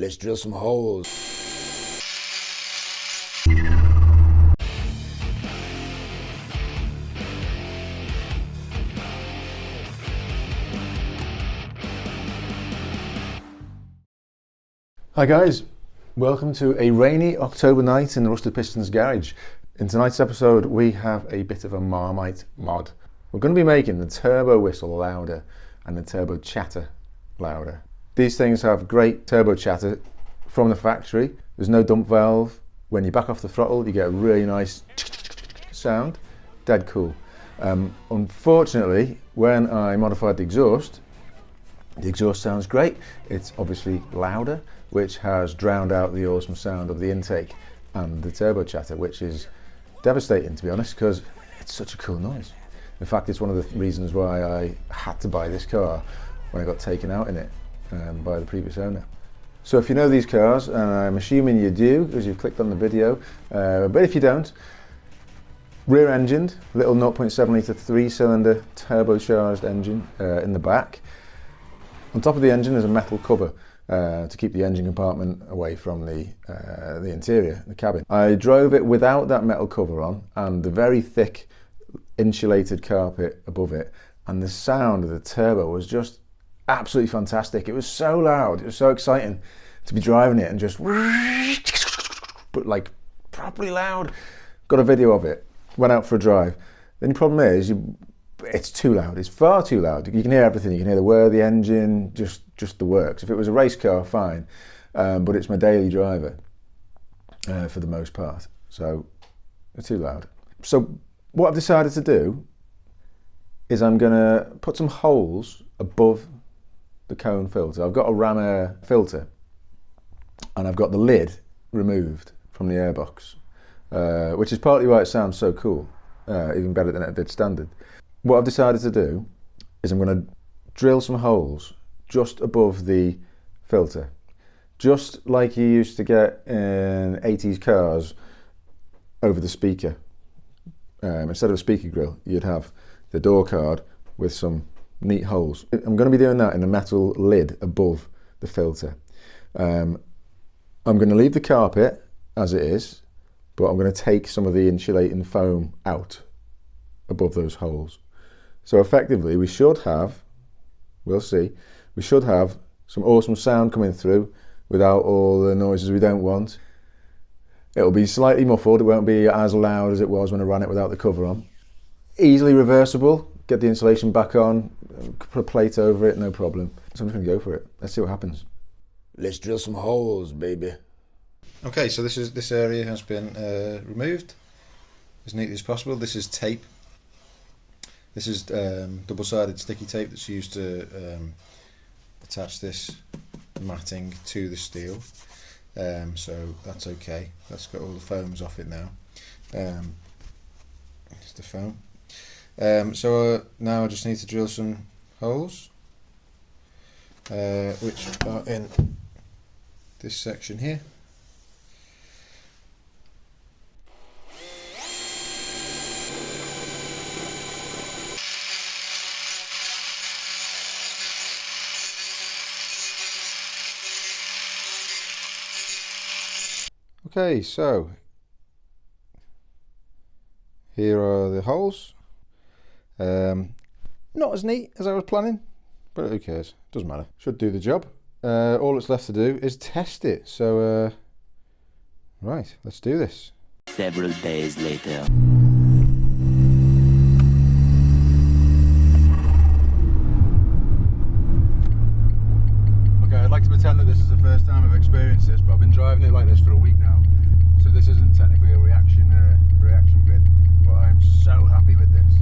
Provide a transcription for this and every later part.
Let's drill some holes. Hi guys, welcome to a rainy October night in the Rusted Pistons garage. In tonight's episode we have a bit of a Marmite mod. We're going to be making the turbo whistle louder and the turbo chatter louder. These things have great turbo chatter from the factory. There's no dump valve. When you back off the throttle you get a really nice sound. Dead cool. Unfortunately, when I modified the exhaust sounds great. It's obviously louder, which has drowned out the awesome sound of the intake and the turbo chatter, which is devastating, to be honest, because it's such a cool noise. In fact, it's one of the reasons why I had to buy this car when I got taken out in it by the previous owner. So if you know these cars, and I'm assuming you do because you've clicked on the video, but if you don't, rear-engined, little 0.7 litre 3-cylinder turbocharged engine in the back. On top of the engine is a metal cover to keep the engine compartment away from the interior, the cabin. I drove it without that metal cover on and the very thick insulated carpet above it, and the sound of the turbo was just absolutely fantastic. It was so loud, it was so exciting to be driving it and just, but like properly loud. Got a video of it, went out for a drive. The only problem is it's too loud, it's far too loud. You can hear everything, you can hear the whir, the engine, just the works. If it was a race car, fine, but it's my daily driver for the most part, so it's too loud. So what I've decided to do is I'm going to put some holes above the cone filter. I've got a ram air filter and I've got the lid removed from the airbox, which is partly why it sounds so cool, even better than it did standard. What I've decided to do is I'm going to drill some holes just above the filter, just like you used to get in 80s cars over the speaker. Instead of a speaker grill, you'd have the door card with some neat holes. I'm going to be doing that in a metal lid above the filter. I'm going to leave the carpet as it is, but I'm going to take some of the insulating foam out above those holes. So effectively we should have, we'll see, we should have some awesome sound coming through without all the noises we don't want. It'll be slightly muffled, it won't be as loud as it was when I ran it without the cover on. Easily reversible, get the insulation back on, put a plate over it, no problem. So I'm just going to go for it. Let's see what happens. Let's drill some holes, baby. Okay, so this area has been removed as neatly as possible. This is tape. This is double-sided sticky tape that's used to attach this matting to the steel. So that's okay. That's got all the foams off it now. It's the foam. So now I just need to drill some holes, which are in this section here. Okay, so here are the holes. Not as neat as I was planning, but who cares? Doesn't matter. Should do the job. All that's left to do is test it. So, right, let's do this. Several days later. Okay, I'd like to pretend that this is the first time I've experienced this, but I've been driving it like this for a week now. So this isn't technically a reaction vid, but I'm so happy with this,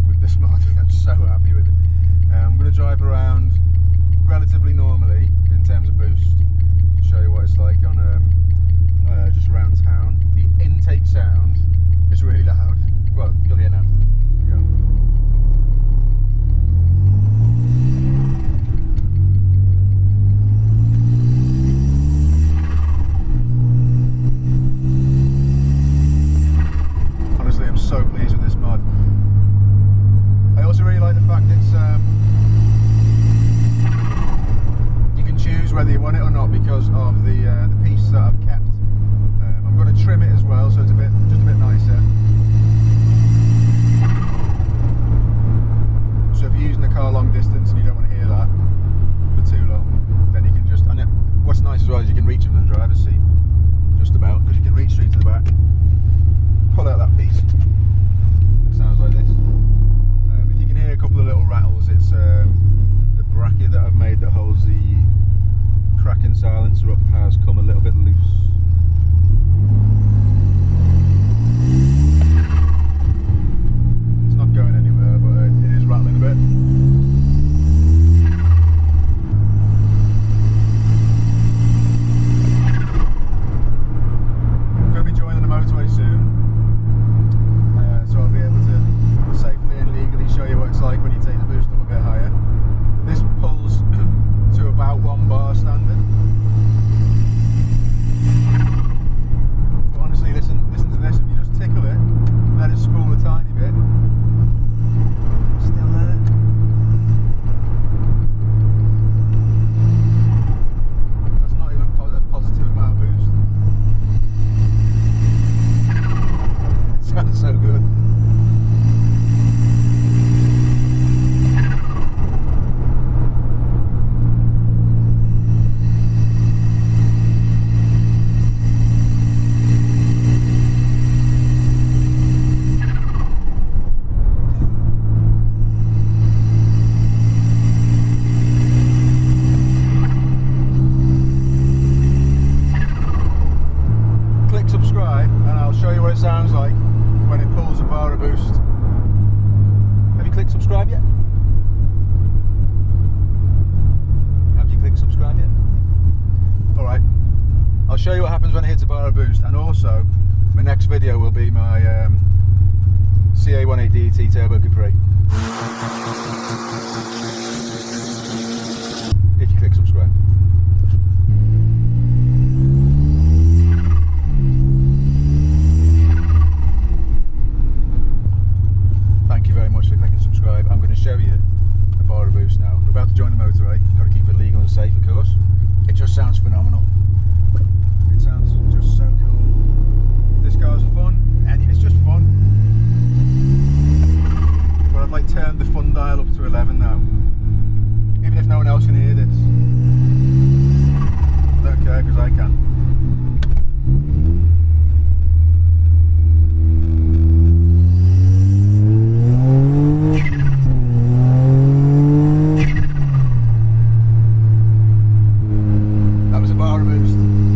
with this mod. I'm so happy with it. I'm going to drive around relatively normally in terms of boost to show you what it's like on just around town. The intake sound is really loud. Well, you'll hear now. Here we go. So pleased with this mod. I also really like the fact it's you can choose whether you want it or not bar of boost. Have you clicked subscribe yet? Have you clicked subscribe yet? Alright, I'll show you what happens when it hits a bar of boost, and also my next video will be my CA18DET Turbo Capri. If you click subscribe. Thank you very much for clicking subscribe. I'm going to show you a bar of boost now. We're about to join the motorway. Got to keep it legal and safe, of course. It just sounds phenomenal. It sounds just so cool. This car's fun, and it's just fun. But I've like turned the fun dial up to 11 now. Even if no one else can hear this. I don't care, because I can. That was a bar of boost.